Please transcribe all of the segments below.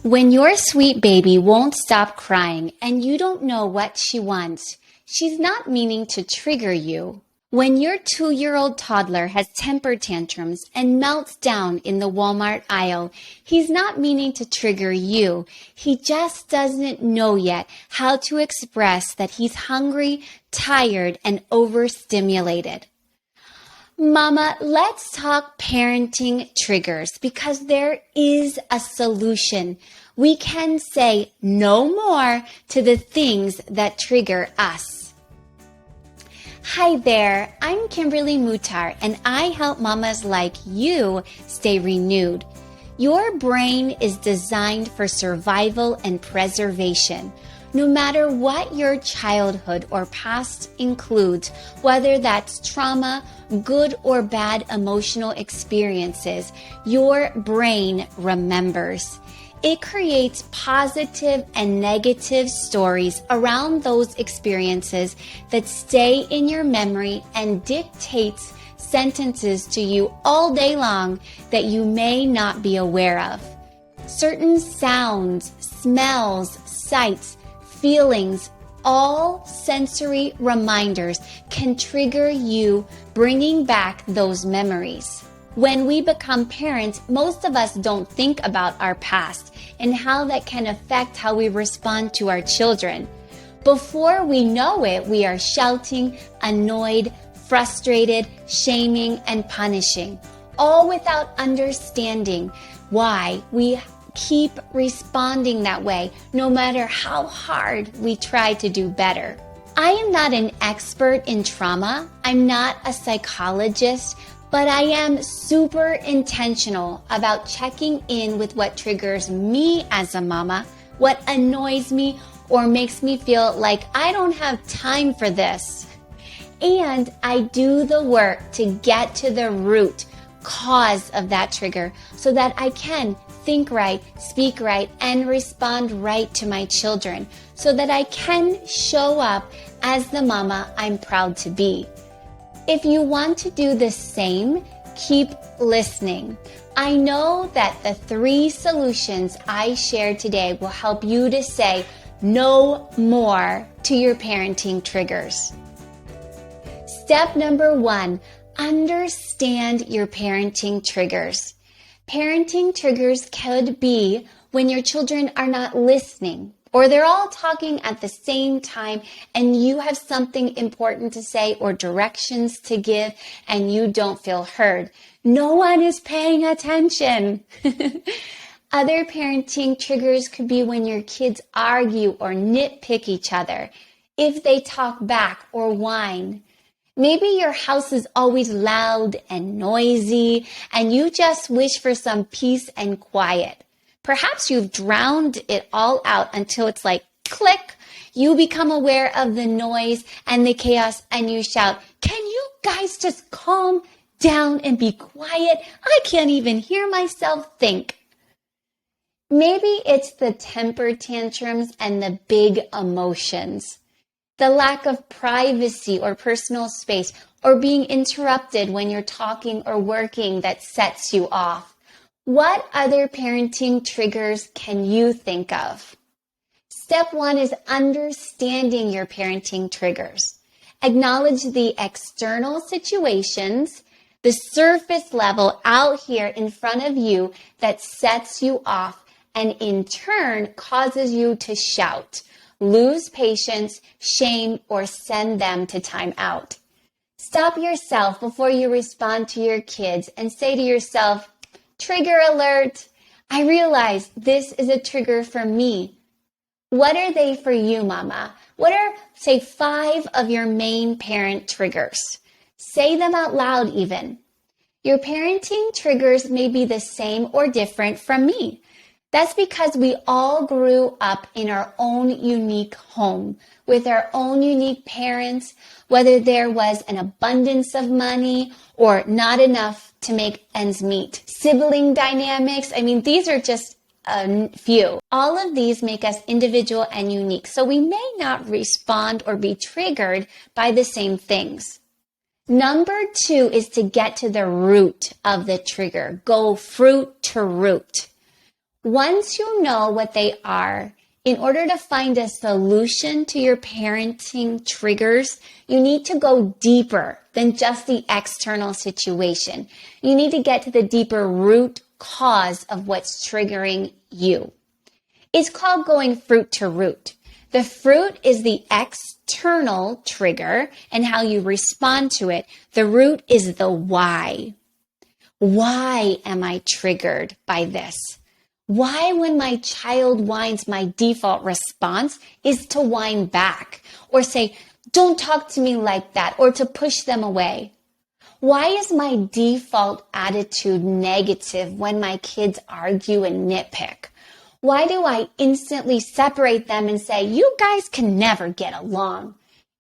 When your sweet baby won't stop crying and you don't know what she wants, she's not meaning to trigger you. When your 2-year-old toddler has temper tantrums and melts down in the Walmart aisle, he's not meaning to trigger you. He just doesn't know yet how to express that he's hungry, tired, and overstimulated. Mama, let's talk parenting triggers because there is a solution. We can say no more to the things that trigger us. Hi there, I'm Kimberly Mutar and I help mamas like you stay renewed. Your brain is designed for survival and preservation. No matter what your childhood or past includes, whether that's trauma, good or bad emotional experiences, your brain remembers. It creates positive and negative stories around those experiences that stay in your memory and dictates sentences to you all day long that you may not be aware of. Certain sounds, smells, sights, feelings, all sensory reminders can trigger you, bringing back those memories. When we become parents, most of us don't think about our past and how that can affect how we respond to our children. Before we know it, we are shouting, annoyed, frustrated, shaming, and punishing, all without understanding why we keep responding that way, no matter how hard we try to do better. I am not an expert in trauma. I'm not a psychologist, but I am super intentional about checking in with what triggers me as a mama, what annoys me or makes me feel like I don't have time for this. And I do the work to get to the root cause of that trigger so that I can think right, speak right, and respond right to my children so that I can show up as the mama I'm proud to be. If you want to do the same, keep listening. I know that the 3 solutions I shared today will help you to say no more to your parenting triggers. Step number 1, understand your parenting triggers. Parenting triggers could be when your children are not listening, or they're all talking at the same time and you have something important to say or directions to give and you don't feel heard. No one is paying attention. Other parenting triggers could be when your kids argue or nitpick each other, if they talk back or whine. Maybe your house is always loud and noisy and you just wish for some peace and quiet. Perhaps you've drowned it all out until it's like click. You become aware of the noise and the chaos and you shout, "Can you guys just calm down and be quiet? I can't even hear myself think." Maybe it's the temper tantrums and the big emotions. The lack of privacy or personal space or being interrupted when you're talking or working that sets you off. What other parenting triggers can you think of? Step 1 is understanding your parenting triggers. Acknowledge the external situations, the surface level out here in front of you that sets you off and in turn causes you to shout, lose patience, shame, or send them to time out. Stop yourself before you respond to your kids and say to yourself, trigger alert. I realize this is a trigger for me. What are they for you, mama? What are, say, 5 of your main parent triggers? Say them out loud even. Your parenting triggers may be the same or different from me. That's because we all grew up in our own unique home with our own unique parents, whether there was an abundance of money or not enough to make ends meet. Sibling dynamics, these are just a few. All of these make us individual and unique, so we may not respond or be triggered by the same things. Number 2 is to get to the root of the trigger. Go fruit to root. Once you know what they are, in order to find a solution to your parenting triggers, you need to go deeper than just the external situation. You need to get to the deeper root cause of what's triggering you. It's called going fruit to root. The fruit is the external trigger and how you respond to it. The root is the why. Why am I triggered by this? Why, when my child whines, my default response is to whine back or say, don't talk to me like that, or to push them away? Why is my default attitude negative when my kids argue and nitpick? Why do I instantly separate them and say, you guys can never get along,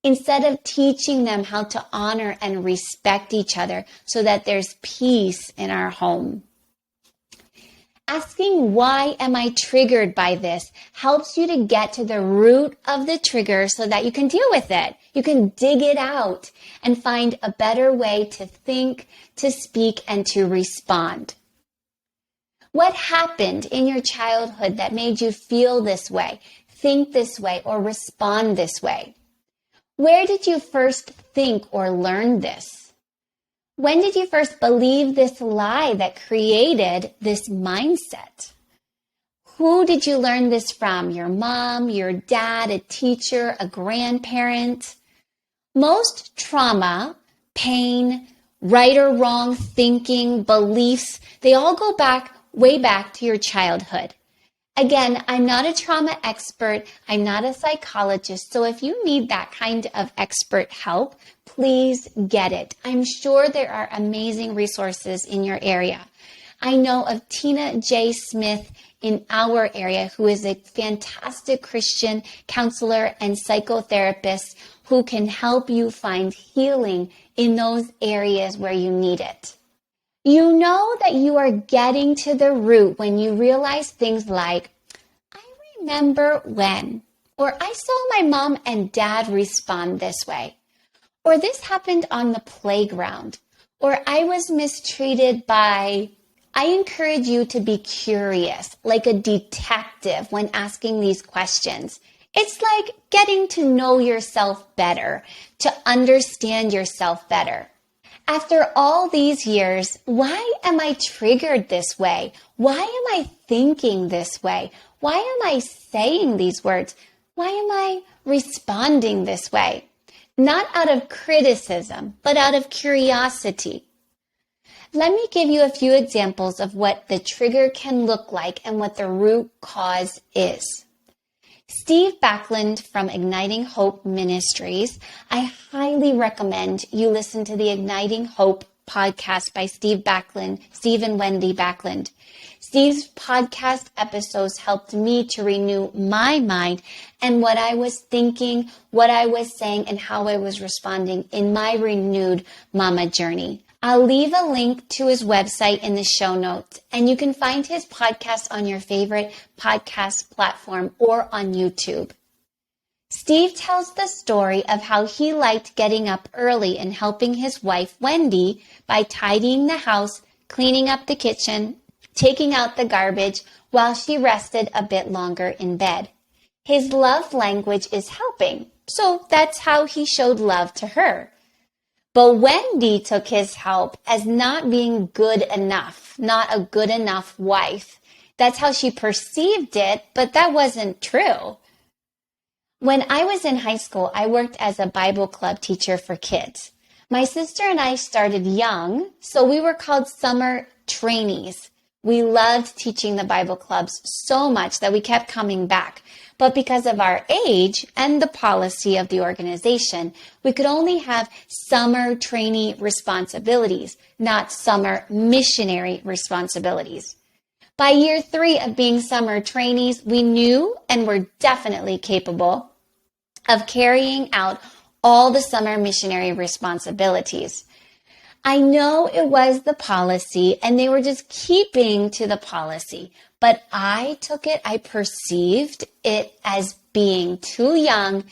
instead of teaching them how to honor and respect each other so that there's peace in our home? Asking why am I triggered by this helps you to get to the root of the trigger so that you can deal with it. You can dig it out and find a better way to think, to speak, and to respond. What happened in your childhood that made you feel this way, think this way, or respond this way? Where did you first think or learn this? When did you first believe this lie that created this mindset? Who did you learn this from? Your mom, your dad, a teacher, a grandparent? Most trauma, pain, right or wrong thinking, beliefs, they all go back, way back to your childhood. Again, I'm not a trauma expert. I'm not a psychologist. So if you need that kind of expert help, please get it. I'm sure there are amazing resources in your area. I know of Tina J. Smith in our area, who is a fantastic Christian counselor and psychotherapist who can help you find healing in those areas where you need it. You know that you are getting to the root when you realize things like, I remember when, or I saw my mom and dad respond this way, or this happened on the playground, or I was mistreated by. I encourage you to be curious, like a detective when asking these questions. It's like getting to know yourself better, to understand yourself better. After all these years, why am I triggered this way? Why am I thinking this way? Why am I saying these words? Why am I responding this way? Not out of criticism, but out of curiosity. Let me give you a few examples of what the trigger can look like and what the root cause is. Steve Backlund from Igniting Hope Ministries. I highly recommend you listen to the Igniting Hope podcast by Steve and Wendy Backlund. Steve's podcast episodes helped me to renew my mind and what I was thinking, what I was saying, and how I was responding in my renewed mama journey. I'll leave a link to his website in the show notes, and you can find his podcast on your favorite podcast platform or on YouTube. Steve tells the story of how he liked getting up early and helping his wife, Wendy, by tidying the house, cleaning up the kitchen, taking out the garbage while she rested a bit longer in bed. His love language is helping, so that's how he showed love to her. But Wendy took his help as not being good enough, not a good enough wife. That's how she perceived it, but that wasn't true. When I was in high school, I worked as a Bible club teacher for kids. My sister and I started young, so we were called summer trainees. We loved teaching the Bible clubs so much that we kept coming back. But because of our age and the policy of the organization, we could only have summer trainee responsibilities, not summer missionary responsibilities. By year 3 of being summer trainees, we knew and were definitely capable of carrying out all the summer missionary responsibilities. I know it was the policy and they were just keeping to the policy, but I perceived it as being too young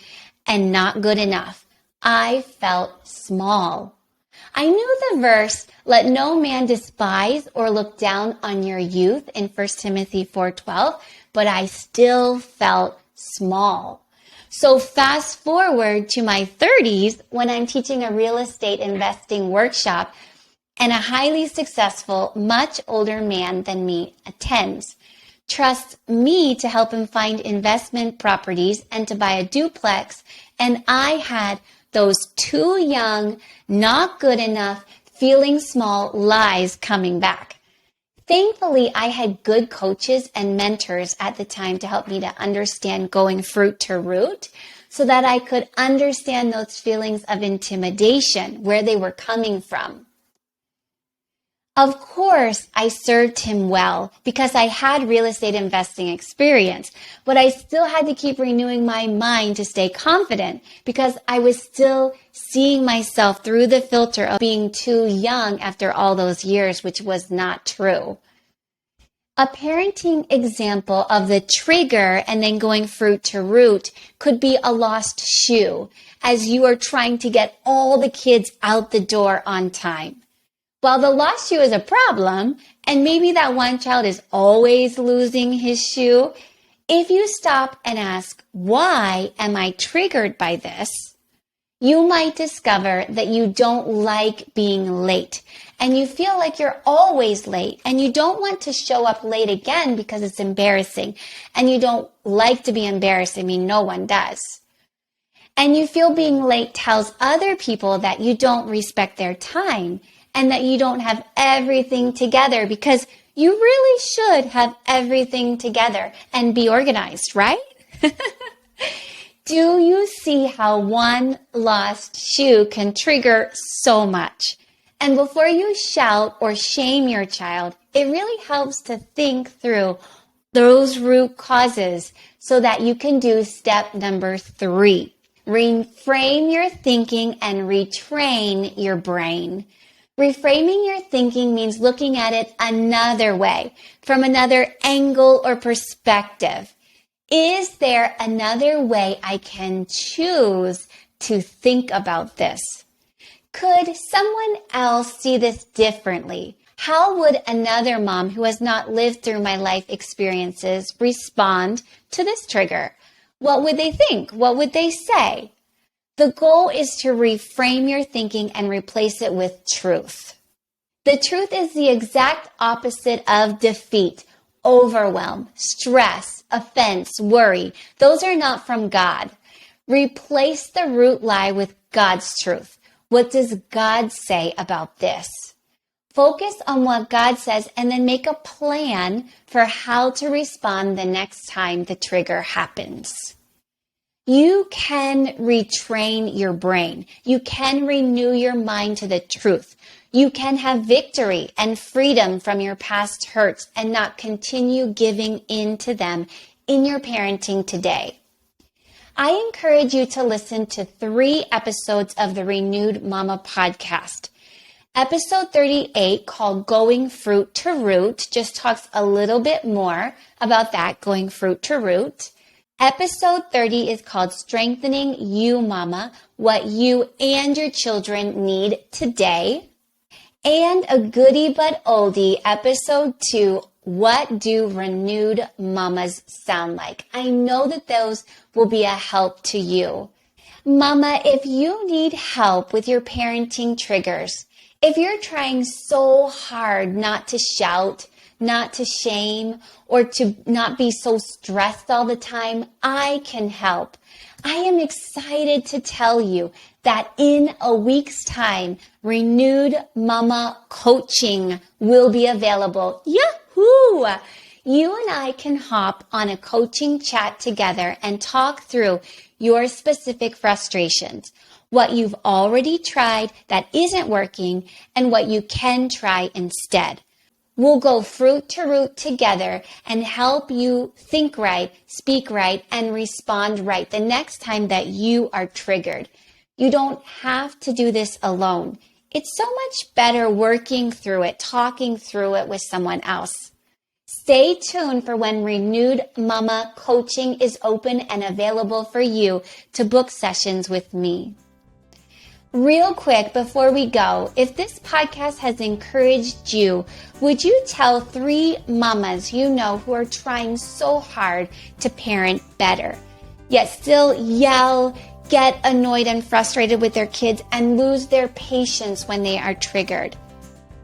and not good enough. I felt small. I knew the verse, let no man despise or look down on your youth in 1 Timothy 4:12, but I still felt small. So fast forward to my 30s when I'm teaching a real estate investing workshop and a highly successful, much older man than me attends. Trusts me to help him find investment properties and to buy a duplex, and I had those too young, not good enough, feeling small lies coming back. Thankfully, I had good coaches and mentors at the time to help me to understand going fruit to root so that I could understand those feelings of intimidation, where they were coming from. Of course, I served him well because I had real estate investing experience, but I still had to keep renewing my mind to stay confident because I was still seeing myself through the filter of being too young after all those years, which was not true. A parenting example of the trigger and then going fruit to root could be a lost shoe as you are trying to get all the kids out the door on time. Well, the lost shoe is a problem, and maybe that one child is always losing his shoe. If you stop and ask, why am I triggered by this? You might discover that you don't like being late, and you feel like you're always late, and you don't want to show up late again because it's embarrassing, and you don't like to be embarrassed. I mean, no one does. And you feel being late tells other people that you don't respect their time, and that you don't have everything together because you really should have everything together and be organized, right? Do you see how one lost shoe can trigger so much? And before you shout or shame your child, it really helps to think through those root causes so that you can do step number 3. Reframe your thinking and retrain your brain. Reframing your thinking means looking at it another way, from another angle or perspective. Is there another way I can choose to think about this? Could someone else see this differently? How would another mom who has not lived through my life experiences respond to this trigger? What would they think? What would they say? The goal is to reframe your thinking and replace it with truth. The truth is the exact opposite of defeat, overwhelm, stress, offense, worry. Those are not from God. Replace the root lie with God's truth. What does God say about this? Focus on what God says and then make a plan for how to respond the next time the trigger happens. You can retrain your brain. You can renew your mind to the truth. You can have victory and freedom from your past hurts and not continue giving in to them in your parenting today. I encourage you to listen to 3 episodes of the Renewed Mama podcast. Episode 38, called Going Fruit to Root, just talks a little bit more about that, going fruit to root. Episode 30 is called Strengthening You, Mama, What You and Your Children Need Today. And a goodie but oldie, episode 2, What Do Renewed Mamas Sound Like? I know that those will be a help to you. Mama, if you need help with your parenting triggers, if you're trying so hard not to shout, not to shame, or to not be so stressed all the time, I can help. I am excited to tell you that in a week's time, Renewed Mama Coaching will be available. Yahoo! You and I can hop on a coaching chat together and talk through your specific frustrations, what you've already tried that isn't working, and what you can try instead. We'll go fruit to root together and help you think right, speak right, and respond right the next time that you are triggered. You don't have to do this alone. It's so much better working through it, talking through it with someone else. Stay tuned for when Renewed Mama Coaching is open and available for you to book sessions with me. Real quick before we go, if this podcast has encouraged you, would you tell 3 mamas you know who are trying so hard to parent better, yet still yell, get annoyed and frustrated with their kids, and lose their patience when they are triggered?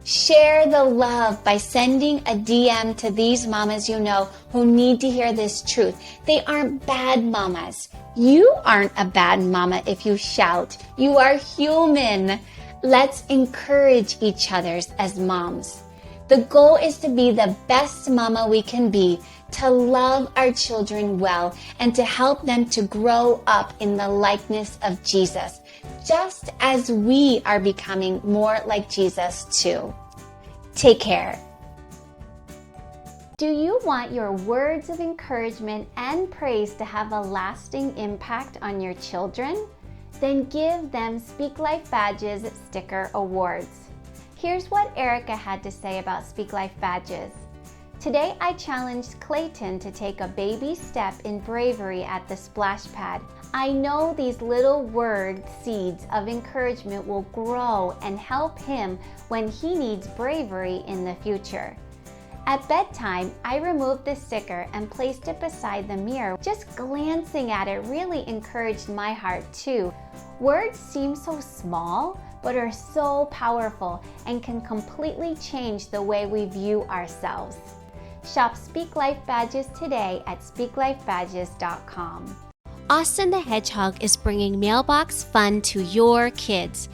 Share the love by sending a DM to these mamas you know who need to hear this truth. They aren't bad mamas. You aren't a bad mama if you shout. You are human. Let's encourage each other as moms. The goal is to be the best mama we can be, to love our children well, and to help them to grow up in the likeness of Jesus, just as we are becoming more like Jesus too. Take care. Do you want your words of encouragement and praise to have a lasting impact on your children? Then give them Speak Life Badges Sticker Awards. Here's what Erica had to say about Speak Life Badges. Today I challenged Clayton to take a baby step in bravery at the splash pad. I know these little word seeds of encouragement will grow and help him when he needs bravery in the future. At bedtime, I removed the sticker and placed it beside the mirror. Just glancing at it really encouraged my heart too. Words seem so small, but are so powerful and can completely change the way we view ourselves. Shop Speak Life Badges today at speaklifebadges.com. Austin the Hedgehog is bringing mailbox fun to your kids.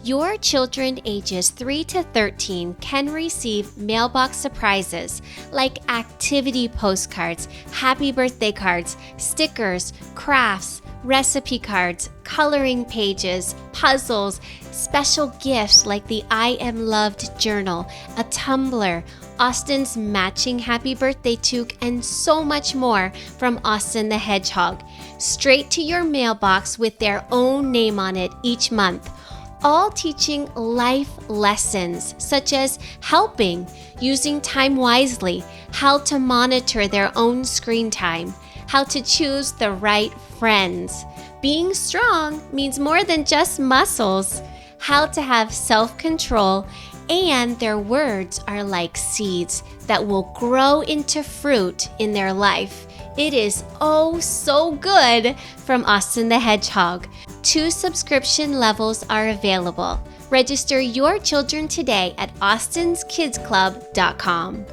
Your children ages 3 to 13 can receive mailbox surprises like activity postcards, happy birthday cards, stickers, crafts, recipe cards, coloring pages, puzzles, special gifts like the I Am Loved journal, a tumbler, Austin's matching happy birthday toque, and so much more from Austin the Hedgehog, straight to your mailbox with their own name on it each month. All teaching life lessons such as helping, using time wisely, how to monitor their own screen time, how to choose the right friends. Being strong means more than just muscles, how to have self-control, and their words are like seeds that will grow into fruit in their life. It is oh so good from Austin the Hedgehog. 2 subscription levels are available. Register your children today at austinskidsclub.com.